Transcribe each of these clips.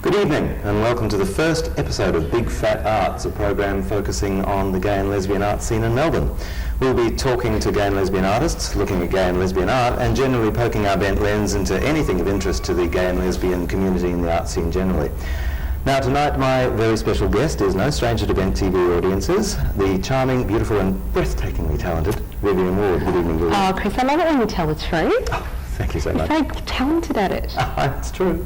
Good evening and welcome to the first episode of Big Fat Arts, a program focusing on the gay and lesbian art scene in Melbourne. We'll be talking to gay and lesbian artists, looking at gay and lesbian art, and generally poking our bent lens into anything of interest to the gay and lesbian community in the art scene generally. Now tonight my very special guest is no stranger to bent TV audiences, the charming, beautiful and breathtakingly talented Vivienne Ward. Good evening, Vivienne. Oh, Chris, I love it when you tell the truth. Oh, thank you so much. You're so talented at it. It's true.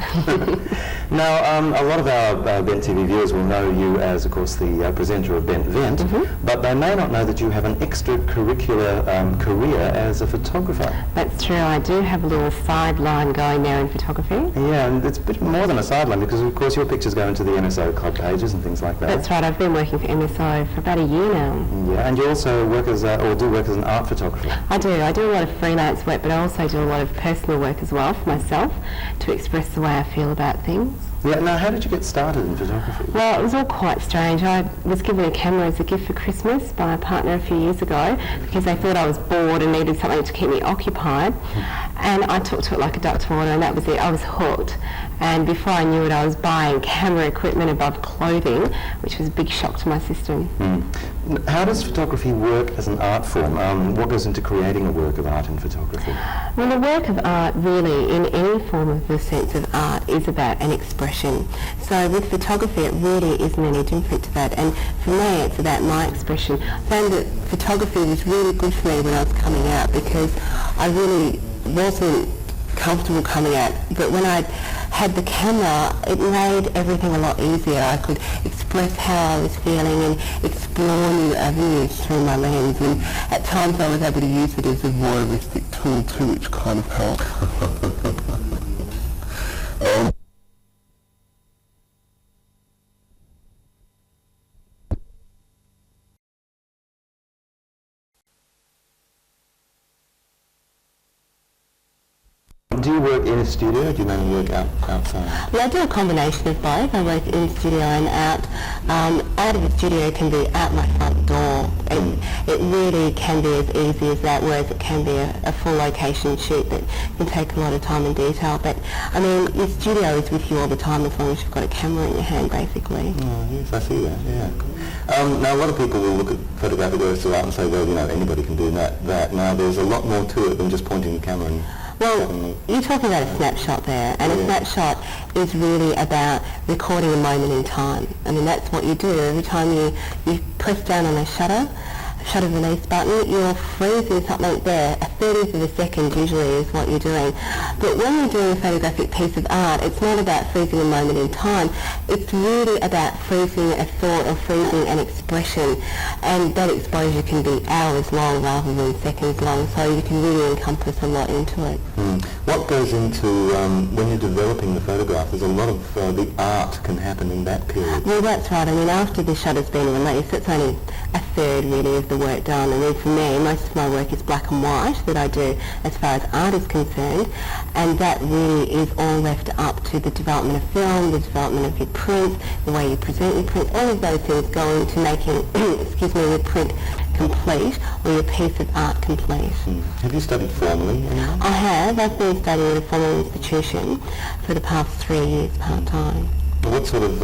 Now, a lot of our Bent TV viewers will know you as, of course, the presenter of Bent Vent, but they may not know that you have an extracurricular career as a photographer. That's true. I do have a little sideline going there in photography. Yeah, and it's a bit more than a sideline because, of course, your pictures go into the MSO club pages and things like that. That's right. I've been working for MSO for about a year now. Yeah, and you also work as, or do work as an art photographer. I do. I do a lot of freelance work, but I also do a lot of personal work as well for myself to express the way I feel about things. Yeah, now how did you get started in photography? Well, it was all quite strange. I was given a camera as a gift for Christmas by a partner a few years ago because they thought I was bored and needed something to keep me occupied. And I took to it like a duck to water, and that was it. I was hooked. And before I knew it, I was buying camera equipment above clothing, which was a big shock to my system. How does photography work as an art form? What goes into creating a work of art in photography? Well, the work of art really, in any form of the sense of art, is about an expression. So with photography, it really isn't any different to that. And for me, it's about my expression. I found that photography was really good for me when I was coming out because I really wasn't comfortable coming out. But when I had the camera, it made everything a lot easier. I could express how I was feeling and explore new avenues through my lens, and at times I was able to use it as a voyeuristic tool too, which kind of helped. Do you work in a studio or do you mainly work outside? Well, I do a combination of both. I work in the studio and out. Out of the studio can be out my front door. It really can be as easy as that, whereas it can be a full location shoot that can take a lot of time and detail. But, I mean, your studio is with you all the time as long as you've got a camera in your hand, basically. Oh, yes, I see that, yeah. Now, a lot of people will look at photographic works of art and say, well, you know, anybody can do that. Now, there's a lot more to it than just pointing the camera and... Well, you're talking about a snapshot there, and a snapshot is really about recording a moment in time. I mean, that's what you do. Every time you press down on a shutter release button, you're freezing something there. A 30th of a second usually is what you're doing. But when you're doing a photographic piece of art, it's not about freezing a moment in time. It's really about freezing a thought or freezing an expression. And that exposure can be hours long rather than seconds long, so you can really encompass a lot into it. What goes into, when you're developing the photograph, there's a lot of the art can happen in that period. Well, that's right. I mean, after the shutter's been released, it's only a third really of the work done, and then for me most of my work is black and white that I do as far as art is concerned, and that really is all left up to the development of film, the development of your print, the way you present your print. All of those things go into making your print complete or your piece of art complete. Have you studied formally? I have. I've been studying at a formal institution for the past 3 years part-time. What sort of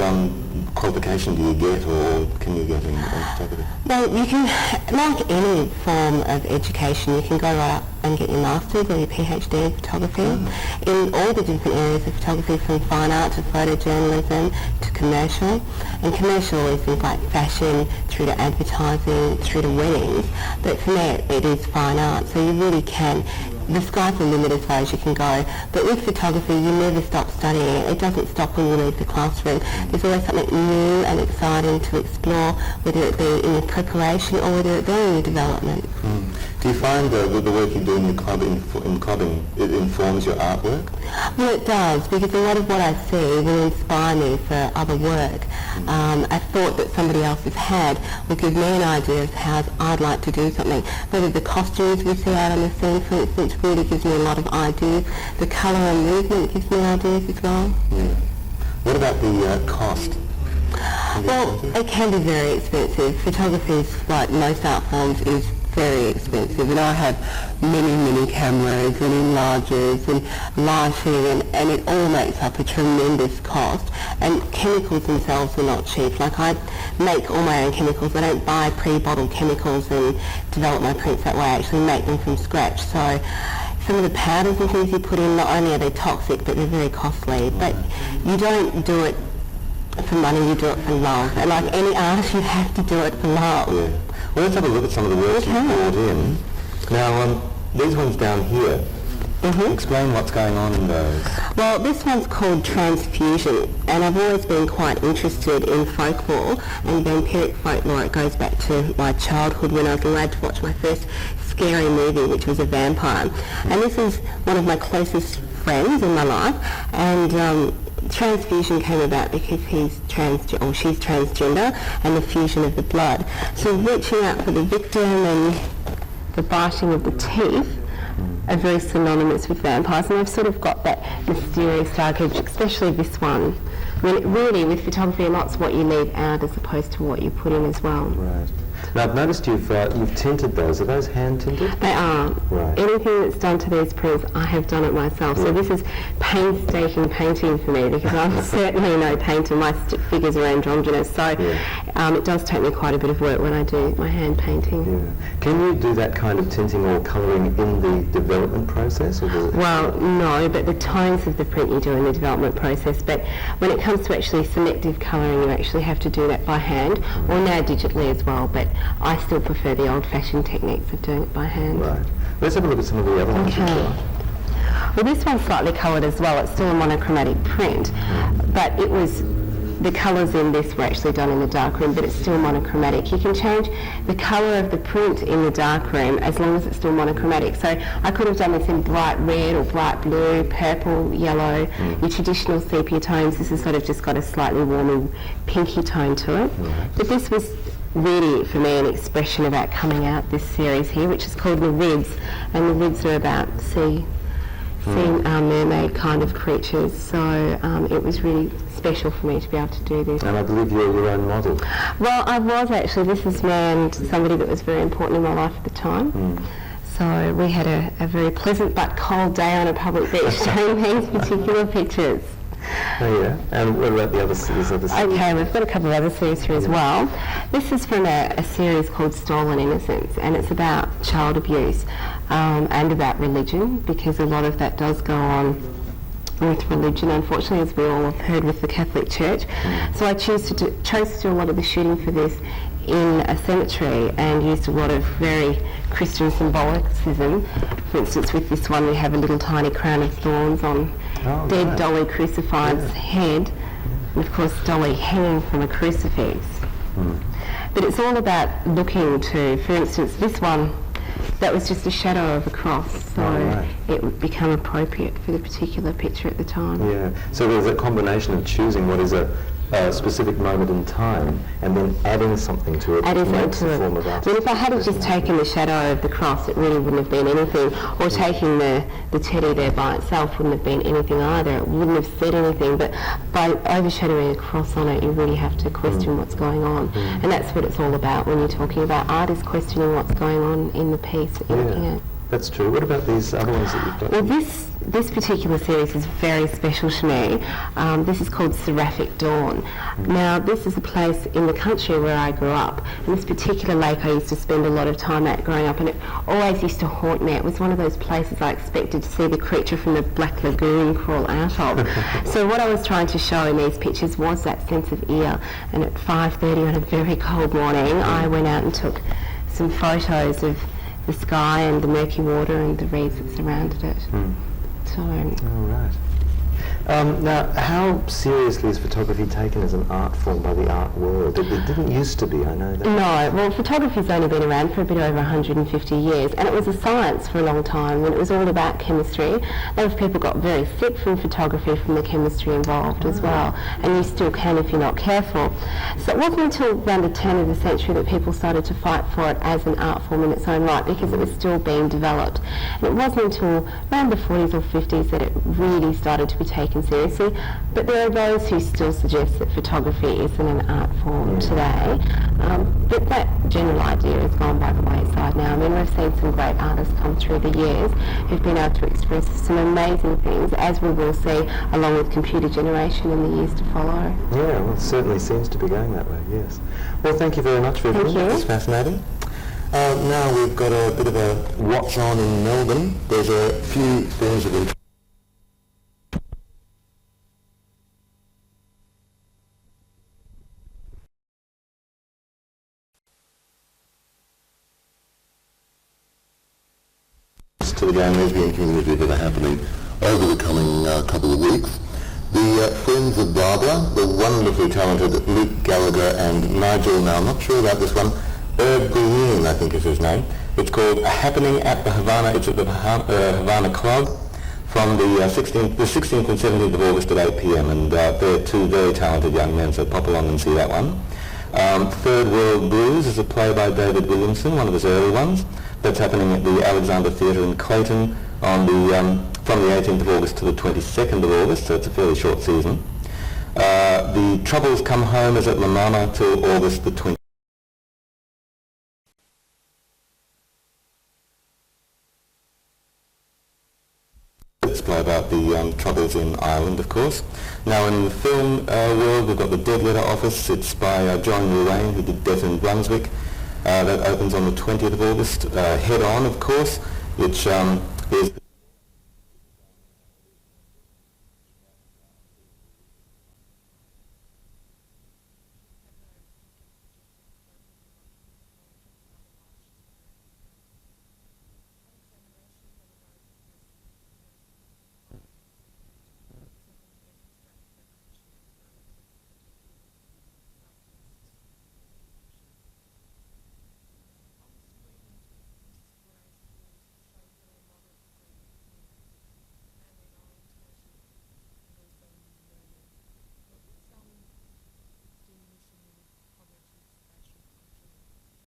qualification do you get or can you get in photography? Well, you can, like any form of education, you can go right up and get your master's or your PhD in photography in all the different areas of photography, from fine art to photojournalism to commercial. And commercial is things like fashion through to advertising through to weddings, but for me it is fine art, so you really can the sky's the limit as far as you can go. But with photography, you never stop studying it. It doesn't stop when you leave the classroom. There's always something new and exciting to explore, whether it be in your preparation or whether it be in your development. Do you find that the work you do in your club, in clubbing, it informs your artwork? Well, it does, because a lot of what I see will inspire me for other work. A thought that somebody else has had will give me an idea of how I'd like to do something. Whether the costumes we see out on the scene, for instance, really gives me a lot of ideas. The colour and movement gives me ideas as well. Yeah. What about the cost? Well, it can be very expensive. Photography, like most art forms, is very expensive, and I have many cameras and enlargers and lighting, and it all makes up a tremendous cost. And chemicals themselves are not cheap. Like, I make all my own chemicals. I don't buy pre-bottled chemicals and develop my prints that way. I actually make them from scratch. So some of the powders and things you put in, not only are they toxic, but they're very costly. But you don't do it for money, you do it for love. And like any artist, you have to do it for love. Yeah. Well, let's have a look at some of the work you've brought in. Now, these ones down here, explain what's going on in those. Well, this one's called Transfusion, and I've always been quite interested in folklore and vampiric folklore. It goes back to my childhood when I was allowed to watch my first scary movie, which was a vampire. And this is one of my closest friends in my life, and transfusion came about because she's transgender, and the fusion of the blood. So reaching out for the victim and the biting of the teeth are very synonymous with vampires, and I've sort of got that mysterious dark edge, especially this one. I mean, really, with photography, a lot's what you leave out as opposed to what you put in as well. Right. Now, I've noticed you've tinted those. Are those hand tinted? They are. Right. Anything that's done to these prints, I have done it myself. So this is painstaking painting for me, because I'm certainly no painter. My stick figures are androgynous, so it does take me quite a bit of work when I do my hand painting. Yeah. Can you do that kind of tinting or colouring in the development process? Or Well, no, but the tones of the print you do in the development process. But when it comes to actually selective colouring, you actually have to do that by hand, or now digitally as well. But I still prefer the old-fashioned techniques of doing it by hand. Right. Let's have a look at some of the other ones. Okay. Well, this one's slightly coloured as well. It's still a monochromatic print, but it was, the colours in this were actually done in the darkroom, but it's still monochromatic. You can change the colour of the print in the darkroom as long as it's still monochromatic. So I could have done this in bright red or bright blue, purple, yellow, your traditional sepia tones. This has sort of just got a slightly warmer pinky tone to it. But this was really, for me, an expression about coming out, this series here, which is called The Ribs, and the ribs are about sea mermaid kind of creatures, so it was really special for me to be able to do this. And I believe you're your own model. Well, I was actually. This is me and somebody that was very important in my life at the time. So we had a very pleasant but cold day on a public beach doing these particular pictures. Oh yeah, and what about the other series? Okay, we've got a couple of other series here as well. This is from a series called Stolen Innocence, and it's about child abuse and about religion, because a lot of that does go on with religion, unfortunately, as we all have heard with the Catholic Church. So I chose to do a lot of the shooting for this in a cemetery and used a lot of very Christian symbolicism. For instance, with this one we have a little tiny crown of thorns on dead Dolly Crucified's head, and of course Dolly hanging from a crucifix. But it's all about looking to, for instance, this one, that was just a shadow of a cross, so it would become appropriate for the particular picture at the time. Yeah, so there's a combination of choosing what is a specific moment in time and then adding something to it. Adding something to it. Form of art. Well, if I had just taken the shadow of the cross, it really wouldn't have been anything, or taking the teddy there by itself wouldn't have been anything either. It wouldn't have said anything, but by overshadowing a cross on it, you really have to question what's going on. And that's what it's all about when you're talking about art, is questioning what's going on in the piece that you're looking at. That's true. What about these other ones that you've got? Well, this particular series is very special to me. This is called Seraphic Dawn. Now, this is a place in the country where I grew up, and this particular lake I used to spend a lot of time at growing up, and it always used to haunt me. It was one of those places I expected to see the creature from the Black Lagoon crawl out of. So what I was trying to show in these pictures was that sense of ear, and at 5:30 on a very cold morning, I went out and took some photos of the sky and the murky water and the reeds that surrounded it. So. All right. Now, how seriously is photography taken as an art form by the art world? It didn't used to be, I know that. No, well, photography's only been around for a bit over 150 years, and it was a science for a long time when it was all about chemistry. A lot of people got very sick from photography, from the chemistry involved as well, and you still can if you're not careful. So it wasn't until around the turn of the century that people started to fight for it as an art form in its own right, because it was still being developed. And it wasn't until around the 40s or 50s that it really started to be taken seriously, but there are those who still suggest that photography isn't an art form today. But that general idea has gone by the wayside now. I mean, we've seen some great artists come through the years who've been able to express some amazing things, as we will see along with computer generation in the years to follow. Yeah, well, it certainly seems to be going that way, yes. Well, thank you very much, Vivienne. Thank you. That was fascinating. Now we've got a bit of a what's on in Melbourne. There's a few things of interest to the gay and lesbian community that are happening over the coming couple of weeks. The Friends of Barbara, the wonderfully talented Luke Gallagher and Nigel, now I'm not sure about this one, Green, I think is his name. It's called A Happening at the Havana. It's at the Havana Club from the 16th and 17th of August at 8 p.m. and they're two very talented young men, so pop along and see that one. Third World Blues is a play by David Williamson, one of his early ones. That's happening at the Alexander Theatre in Clayton on from the 18th of August to the 22nd of August, so it's a fairly short season. The Troubles Come Home is at Manana till August the 20th. Play about the troubles in Ireland, of course. Now in the film world, we've got The Dead Letter Office. It's by John Lorraine, who did Death in Brunswick. That opens on the 20th of August. Head On, of course, which is